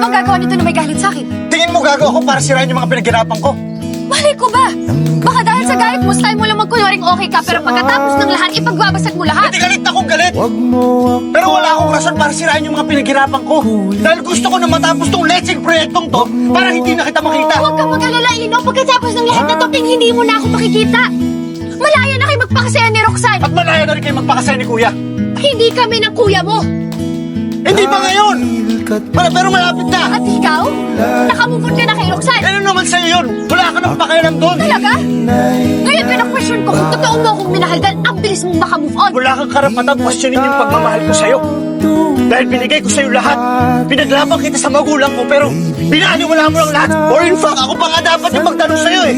bang gagawa nito na may galit sa akin? Tingin mo gagawa ko para sirain yung mga pinaghirapan ko? Malay ko ba? Baka dahil sa galit mo, style mo lang magkunwaring okay ka, pero pagkatapos ng lahat, ipagbabasag mo lahat. Hindi galit akong galit. Pero wala akong rason para sirain yung mga pinaghirapan ko. Dahil gusto ko na matapos tong lecheng proyektong to para hindi na kita makita. Huwag kang mag-alala, Ino. Pagkatapos ng lahat na to, hindi mo na ako makikita. Malaya na kayo magpakasaya ni Roxanne. At malaya na rin kayo magpakasaya ni Kuya. Hindi kami ng kuya mo. Hindi pa ngayon. Pero malapit na. At ikaw? Nakamove on ka na kay Roxanne. Ano naman sa'yo yun? Wala ka nang pakialam doon. Talaga? Ngayon pina-question ko kung totoo mo akong minahal dahil ang bilis mong makamove on. Wala kang karapatang questionin yung pagmamahal ko sa'yo. Dahil binigay ko sa'yo lahat. Pinaglaban kita sa magulang ko pero binaniwala mo lang lahat. Or in fact, ako pa nga dapat yung magtanong sa'yo eh.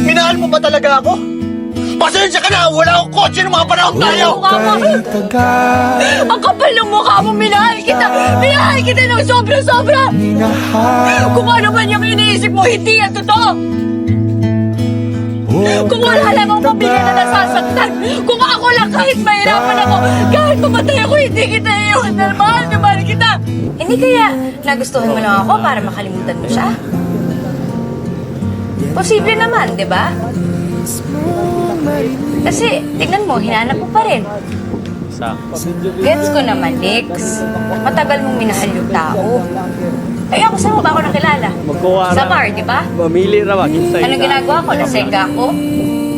Minahal mo ba talaga ako? Pasensya ka na, wala akong kotse ng mga panahon tayo! Ang kapal ng mukha mo, minahal kita! Minahal kita ng sobra-sobra! Kung ano man yung iniisip mo, hindi yan totoo! Kung wala lang ang pamilya na nasasaktan, kung ako lang kahit mahirapan ako, kahit mamatay ako, hindi kita iiwan na mahal na mahal kita! Hindi kaya nagustuhan mo lang ako para makalimutan mo siya? Posible naman, di ba? Kasi, tignan mo, hinanap mo pa rin. Gets ko naman, Dix. Matagal mong minahal yung tao. Ay, ako saan mo ba ako nakilala? Sa bar, di ba? Mamili ra, maghintay. Anong ginagawa ko? Nasenga ako?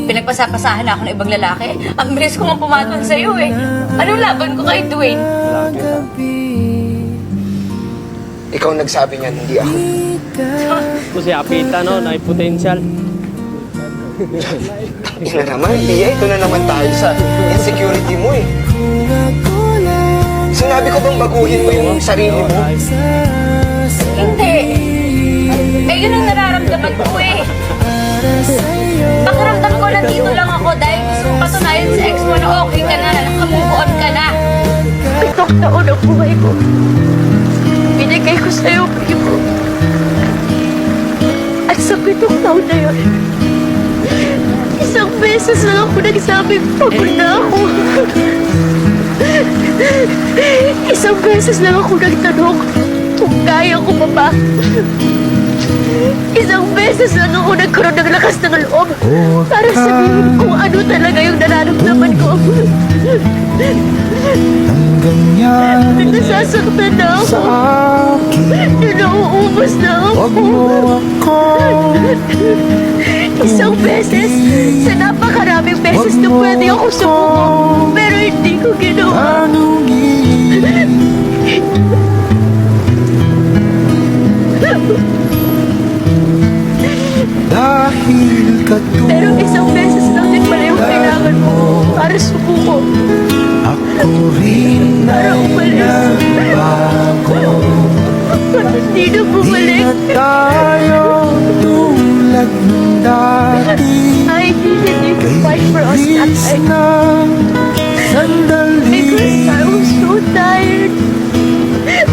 Pinagpasapasahan ako ng ibang lalaki? Ang bilis ko nga pumatol sa'yo eh. Anong laban ko kay Dwayne? Ikaw nagsabi niyan, hindi ako. Kasi apita, no? Na potential. Ina naman, Tia, ito na naman tayo sa insecurity mo eh. Sinabi ko bang baguhin mo yung sarili mo? Hindi. Eh, yun ang nararamdaman ko eh. Pakiramdam ko nandito lang ako dahil gusto kong patunayan sa ex mo na okay ka na, nakamove on ka na. 7 taon ang buhay ko. Binigay ko sa'yo, Pico. At sa 7 taon na yun, isang beses lang ako nagsabing pagod na ako. Isang beses lang ako nagtanong kung kaya ko pa ba. Isang beses lang ako nagkaroon ng lakas ng loob para sabihin kung ano talaga yung nararamdaman ko. Nasasaktan na ako. Nauubos na ako. Isang beses, sa napakaraming beses na pwede ako sumuko, pero hindi ko ginawa. Pero isang beses lang din pala yung kailangan mo para sumuko. Para umalis. Para hindi na bumalik. I needed you to fight for us that time. Because I was so tired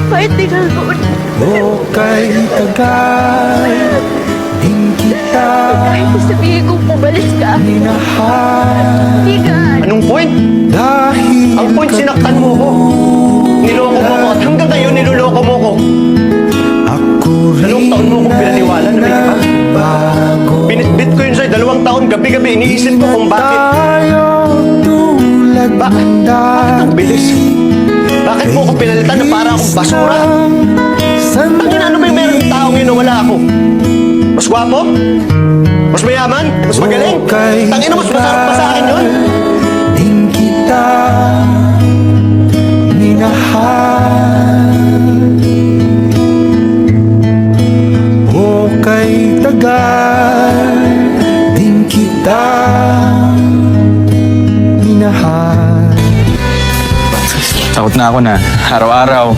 fighting alone. Kahit sabihin kong pumalis ka, hindi ka. Anong point? Ang point, sinaktan mo ko. Niloko mo ko at hanggang ngayon niloloko mo ko. Dalawang taon mo kong pinaniwala na may iba. Binitbit ko yun sa'yo 2 taon, gabi-gabi iniisip ko kung bakit. Bakit ang bilis? Bakit mo ko pinalitan na para akong basura? Tangina, ano ba yung meron ng taong yun na wala ako? Mas gwapo? Mas mayaman? Mas magaling? Tangina, mas masarap pa sa akin yun? Takot na ako na araw-araw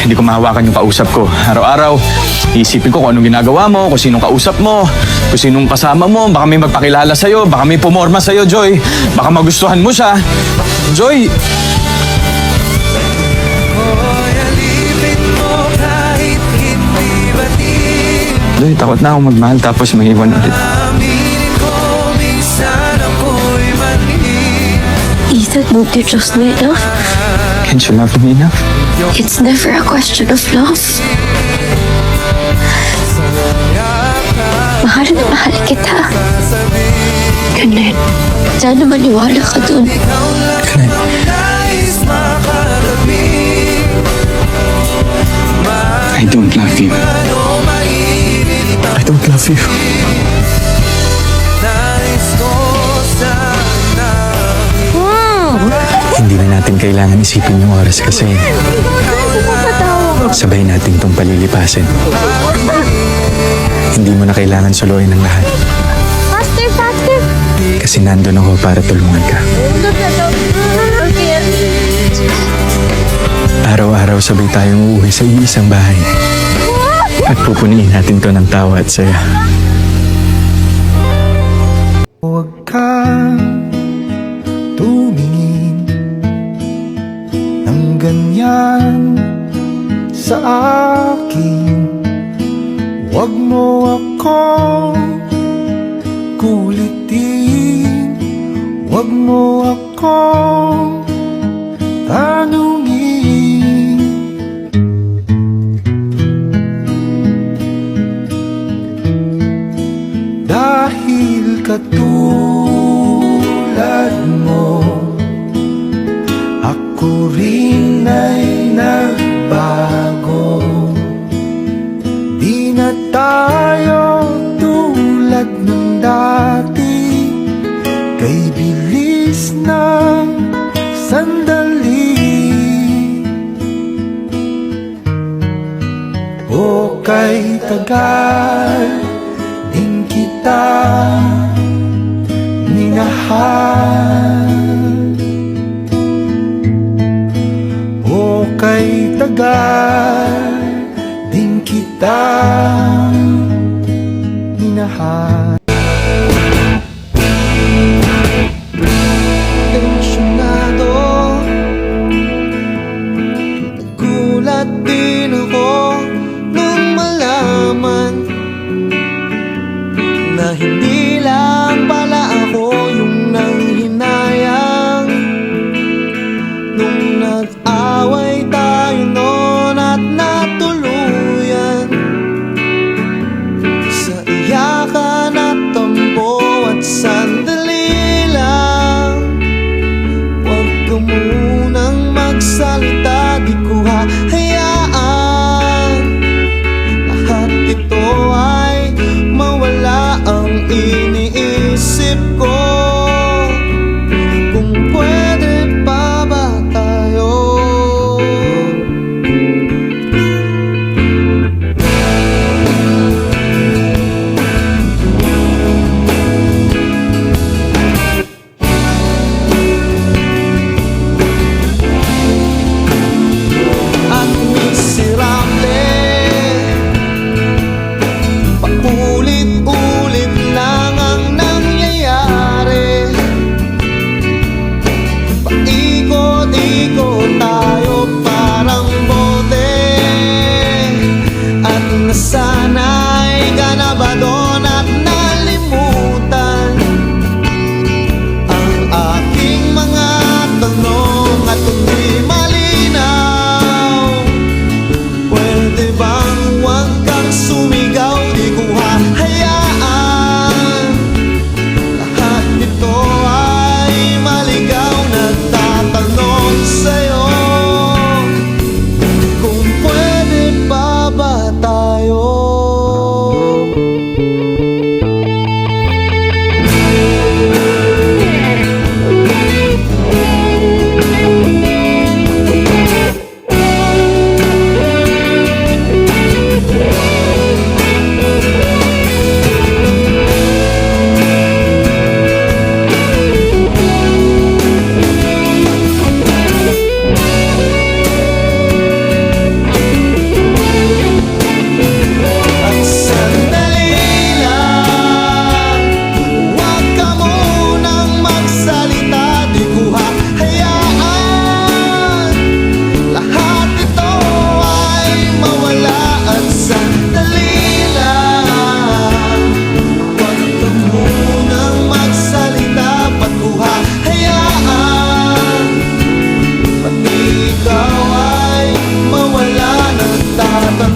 hindi ko mahawakan yung kausap ko. Araw-araw, iisipin ko kung anong ginagawa mo, kung sinong kausap mo, kung sinong kasama mo, baka may magpakilala sa'yo, baka may pumorma sa'yo, Joy. Baka magustuhan mo siya. Joy! Joy, takot na ako magmahal tapos may iwan ulit. Ethan, won't you trust me enough? Can't you love me enough? It's never a question of love. Mahal na mahal kita. Kenneth, sana maniwala ka dun. I don't love you. I don't love you. Hindi na natin kailangan isipin yung oras kasi sabay natin itong palilipasin. Hindi mo na kailangan suluin ng lahat. Faster, faster! Kasi nandun ako para tulungan ka. Araw-araw sabay tayong uuwi sa iisang bahay. At pupuniin natin to ng tawa at saya. Huwag kang tumingin ng ganyan sa akin. Huwag mo akong kulitin. Huwag mo akong tanungin. Dahil katulad mo, ako rin ay nagbago. Di na tayo tulad ng dati, kay bilis ng sandali. O kay tagal din kita minahal. O kay tagal din kita minahal. Tensyonado, gulat din ako nung malaman na hindi lang pala ako yung nanghinayang nung nag-away tayo noon at natuluyan sa iyakan at tampo at sandali lang. Huwag ka munang magsalita, di ko hahayaan lahat ito ay mawala. Ang iniisip ko, kung pwede pa ba tayo? At miserable, paulit-ulit lang ang nangyayari. Paikot-ikot tayo parang bote, at nasanay ka na ba doon at nalimutan ang aking mga tanong at hindi malinaw? Pwede bang huwag kang sumigaw, di ko hahayaan lahat nito ay maligaw. Nagtatanong sa'yo, kung pwede pa ba tayo?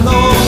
ano